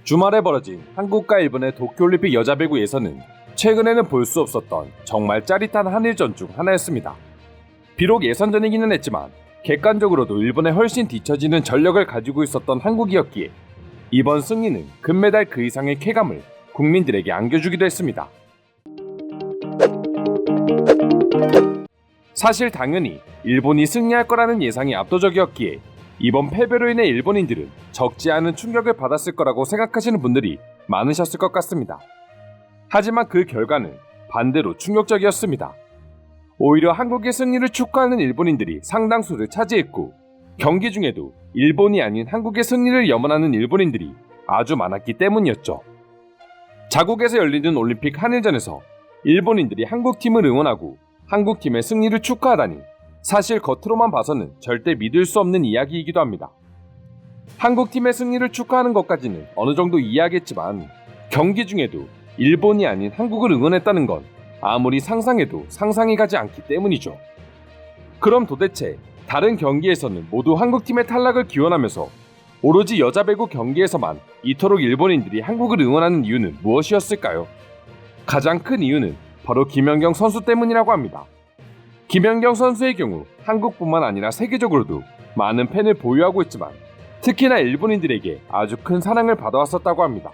주말에 벌어진 한국과 일본의 도쿄올림픽 여자배구 예선은 최근에는 볼 수 없었던 정말 짜릿한 한일전 중 하나였습니다. 비록 예선전이기는 했지만 객관적으로도 일본에 훨씬 뒤처지는 전력을 가지고 있었던 한국이었기에 이번 승리는 금메달 그 이상의 쾌감을 국민들에게 안겨주기도 했습니다. 사실 당연히 일본이 승리할 거라는 예상이 압도적이었기에 이번 패배로 인해 일본인들은 적지 않은 충격을 받았을 거라고 생각하시는 분들이 많으셨을 것 같습니다. 하지만 그 결과는 반대로 충격적이었습니다. 오히려 한국의 승리를 축하하는 일본인들이 상당수를 차지했고 경기 중에도 일본이 아닌 한국의 승리를 염원하는 일본인들이 아주 많았기 때문이었죠. 자국에서 열리는 올림픽 한일전에서 일본인들이 한국팀을 응원하고 한국팀의 승리를 축하하다니 사실 겉으로만 봐서는 절대 믿을 수 없는 이야기이기도 합니다. 한국팀의 승리를 축하하는 것까지는 어느 정도 이해하겠지만 경기 중에도 일본이 아닌 한국을 응원했다는 건 아무리 상상해도 상상이 가지 않기 때문이죠. 그럼 도대체 다른 경기에서는 모두 한국팀의 탈락을 기원하면서 오로지 여자 배구 경기에서만 이토록 일본인들이 한국을 응원하는 이유는 무엇이었을까요? 가장 큰 이유는 바로 김연경 선수 때문이라고 합니다. 김연경 선수의 경우 한국뿐만 아니라 세계적으로도 많은 팬을 보유하고 있지만 특히나 일본인들에게 아주 큰 사랑을 받아왔었다고 합니다.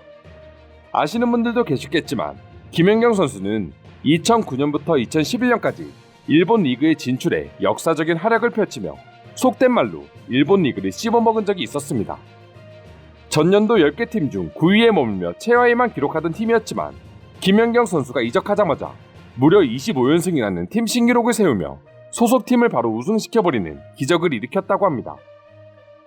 아시는 분들도 계시겠지만 김연경 선수는 2009년부터 2011년까지 일본 리그에 진출해 역사적인 활약을 펼치며 속된 말로 일본 리그를 씹어먹은 적이 있었습니다. 전년도 10개 팀 중 9위에 머물며 최하위만 기록하던 팀이었지만 김연경 선수가 이적하자마자 무려 25연승이라는 팀 신기록을 세우며 소속팀을 바로 우승시켜버리는 기적을 일으켰다고 합니다.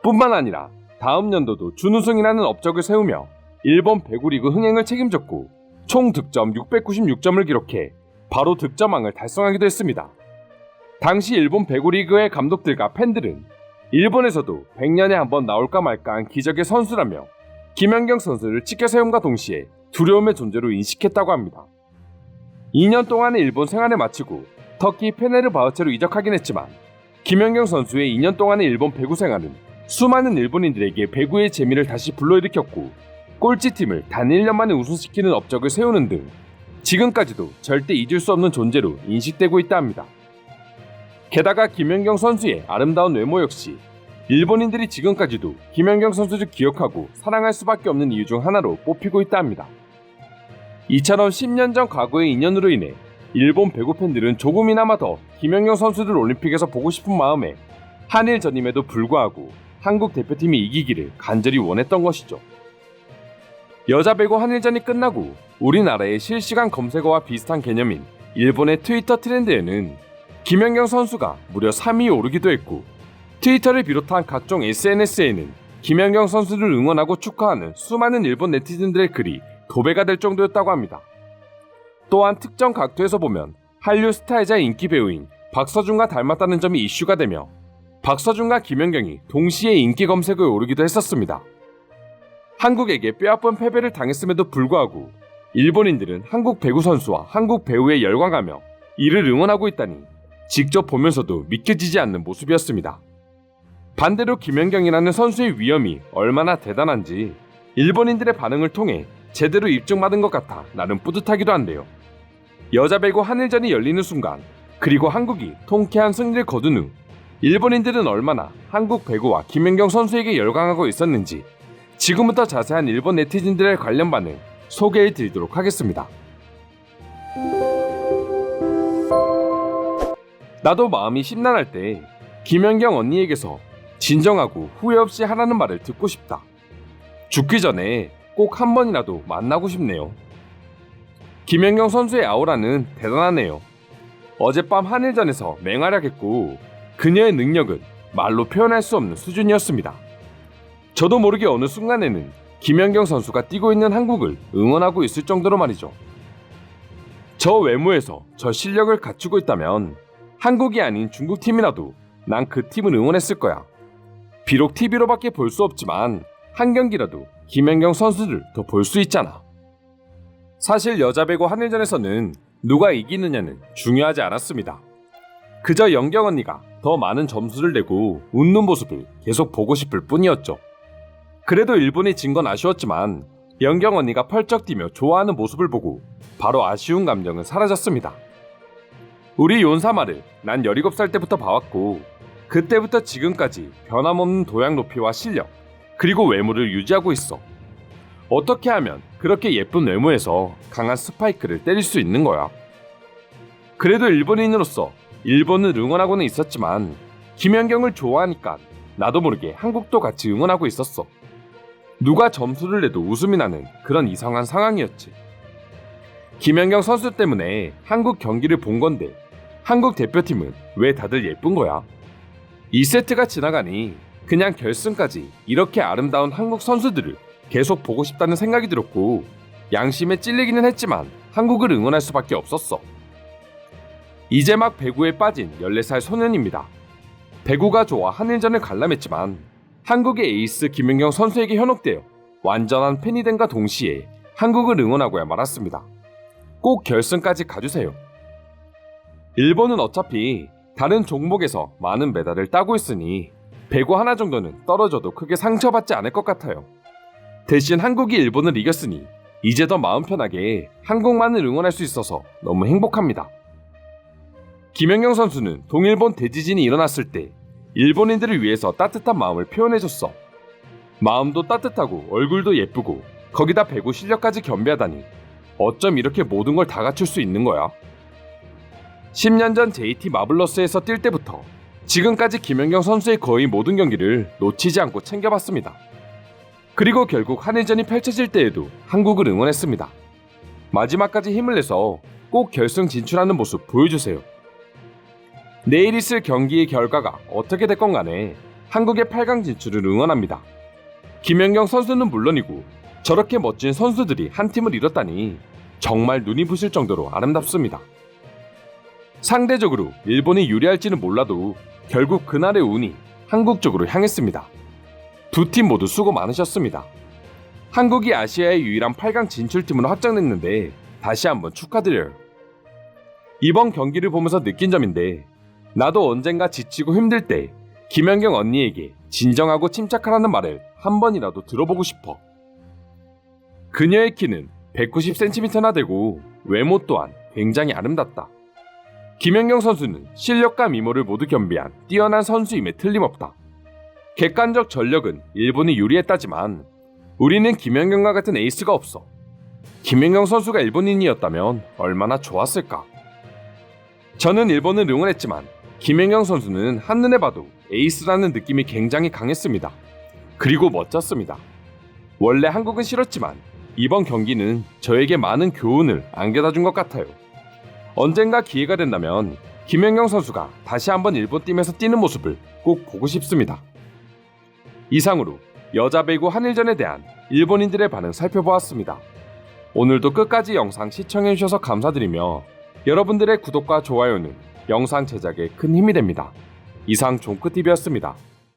뿐만 아니라 다음 연도도 준우승이라는 업적을 세우며 일본 배구리그 흥행을 책임졌고 총 득점 696점을 기록해 바로 득점왕을 달성하기도 했습니다. 당시 일본 배구리그의 감독들과 팬들은 일본에서도 100년에 한 번 나올까 말까한 기적의 선수라며 김연경 선수를 치켜세움과 동시에 두려움의 존재로 인식했다고 합니다. 2년 동안의 일본 생활을 마치고 터키 페네르바흐체로 이적하긴 했지만 김연경 선수의 2년 동안의 일본 배구 생활은 수많은 일본인들에게 배구의 재미를 다시 불러일으켰고 꼴찌팀을 단 1년 만에 우승시키는 업적을 세우는 등 지금까지도 절대 잊을 수 없는 존재로 인식되고 있다 합니다. 게다가 김연경 선수의 아름다운 외모 역시 일본인들이 지금까지도 김연경 선수를 기억하고 사랑할 수밖에 없는 이유 중 하나로 뽑히고 있다 합니다. 이처럼 10년 전 과거의 인연으로 인해 일본 배구 팬들은 조금이나마 더 김연경 선수를 올림픽에서 보고 싶은 마음에 한일전임에도 불구하고 한국 대표팀이 이기기를 간절히 원했던 것이죠. 여자 배구 한일전이 끝나고 우리나라의 실시간 검색어와 비슷한 개념인 일본의 트위터 트렌드에는 김연경 선수가 무려 3위에 오르기도 했고 트위터를 비롯한 각종 SNS에는 김연경 선수를 응원하고 축하하는 수많은 일본 네티즌들의 글이 도배가 될 정도였다고 합니다. 또한 특정 각도에서 보면 한류 스타이자 인기 배우인 박서준과 닮았다는 점이 이슈가 되며 박서준과 김연경이 동시에 인기 검색어에 오르기도 했었습니다. 한국에게 뼈아픈 패배를 당했음에도 불구하고 일본인들은 한국 배구 선수와 한국 배우에 열광하며 이를 응원하고 있다니 직접 보면서도 믿겨지지 않는 모습이었습니다. 반대로 김연경이라는 선수의 위엄이 얼마나 대단한지 일본인들의 반응을 통해 제대로 입증받은 것 같아 나름 뿌듯하기도 한데요. 여자 배구 한일전이 열리는 순간 그리고 한국이 통쾌한 승리를 거둔 후 일본인들은 얼마나 한국 배구와 김연경 선수에게 열광하고 있었는지 지금부터 자세한 일본 네티즌들의 관련 반응 소개해 드리도록 하겠습니다. 나도 마음이 심란할 때 김연경 언니에게서 진정하고 후회 없이 하라는 말을 듣고 싶다. 죽기 전에 꼭 한 번이라도 만나고 싶네요. 김연경 선수의 아우라는 대단하네요. 어젯밤 한일전에서 맹활약했고 그녀의 능력은 말로 표현할 수 없는 수준이었습니다. 저도 모르게 어느 순간에는 김연경 선수가 뛰고 있는 한국을 응원하고 있을 정도로 말이죠. 저 외모에서 저 실력을 갖추고 있다면 한국이 아닌 중국팀이라도 난 그 팀을 응원했을 거야. 비록 TV로밖에 볼 수 없지만 한 경기라도 김연경 선수를 더 볼 수 있잖아. 사실 여자 배구 한일전에서는 누가 이기느냐는 중요하지 않았습니다. 그저 연경 언니가 더 많은 점수를 내고 웃는 모습을 계속 보고 싶을 뿐이었죠. 그래도 일본이 진 건 아쉬웠지만 연경 언니가 펄쩍 뛰며 좋아하는 모습을 보고 바로 아쉬운 감정은 사라졌습니다. 우리 윤사마를 난 17살 때부터 봐왔고 그때부터 지금까지 변함없는 도약 높이와 실력 그리고 외모를 유지하고 있어. 어떻게 하면 그렇게 예쁜 외모에서 강한 스파이크를 때릴 수 있는 거야? 그래도 일본인으로서 일본을 응원하고는 있었지만 김연경을 좋아하니까 나도 모르게 한국도 같이 응원하고 있었어. 누가 점수를 내도 웃음이 나는 그런 이상한 상황이었지. 김연경 선수 때문에 한국 경기를 본 건데 한국 대표팀은 왜 다들 예쁜 거야? 2세트가 지나가니 그냥 결승까지 이렇게 아름다운 한국 선수들을 계속 보고 싶다는 생각이 들었고 양심에 찔리기는 했지만 한국을 응원할 수밖에 없었어. 이제 막 배구에 빠진 14살 소년입니다. 배구가 좋아 한일전을 관람했지만 한국의 에이스 김연경 선수에게 현혹되어 완전한 팬이 된과 동시에 한국을 응원하고야 말았습니다. 꼭 결승까지 가주세요. 일본은 어차피 다른 종목에서 많은 메달을 따고 있으니 배구 하나 정도는 떨어져도 크게 상처받지 않을 것 같아요. 대신 한국이 일본을 이겼으니 이제 더 마음 편하게 한국만을 응원할 수 있어서 너무 행복합니다. 김연경 선수는 동일본 대지진이 일어났을 때 일본인들을 위해서 따뜻한 마음을 표현해줬어. 마음도 따뜻하고 얼굴도 예쁘고 거기다 배구 실력까지 겸비하다니 어쩜 이렇게 모든 걸 다 갖출 수 있는 거야? 10년 전 JT 마블러스에서 뛸 때부터 지금까지 김연경 선수의 거의 모든 경기를 놓치지 않고 챙겨봤습니다. 그리고 결국 한일전이 펼쳐질 때에도 한국을 응원했습니다. 마지막까지 힘을 내서 꼭 결승 진출하는 모습 보여주세요. 내일 있을 경기의 결과가 어떻게 됐건 간에 한국의 8강 진출을 응원합니다. 김연경 선수는 물론이고 저렇게 멋진 선수들이 한 팀을 이뤘다니 정말 눈이 부실 정도로 아름답습니다. 상대적으로 일본이 유리할지는 몰라도 결국 그날의 운이 한국 쪽으로 향했습니다. 두 팀 모두 수고 많으셨습니다. 한국이 아시아의 유일한 8강 진출팀으로 확정됐는데 다시 한번 축하드려요. 이번 경기를 보면서 느낀 점인데 나도 언젠가 지치고 힘들 때 김연경 언니에게 진정하고 침착하라는 말을 한 번이라도 들어보고 싶어. 그녀의 키는 190cm나 되고 외모 또한 굉장히 아름답다. 김연경 선수는 실력과 미모를 모두 겸비한 뛰어난 선수임에 틀림없다. 객관적 전력은 일본이 유리했다지만 우리는 김연경과 같은 에이스가 없어. 김연경 선수가 일본인이었다면 얼마나 좋았을까. 저는 일본을 응원했지만 김연경 선수는 한눈에 봐도 에이스라는 느낌이 굉장히 강했습니다. 그리고 멋졌습니다. 원래 한국은 싫었지만 이번 경기는 저에게 많은 교훈을 안겨다 준 것 같아요. 언젠가 기회가 된다면 김연경 선수가 다시 한번 일본팀에서 뛰는 모습을 꼭 보고 싶습니다. 이상으로 여자 배구 한일전에 대한 일본인들의 반응 살펴보았습니다. 오늘도 끝까지 영상 시청해주셔서 감사드리며 여러분들의 구독과 좋아요는 영상 제작에 큰 힘이 됩니다. 이상 종크TV였습니다.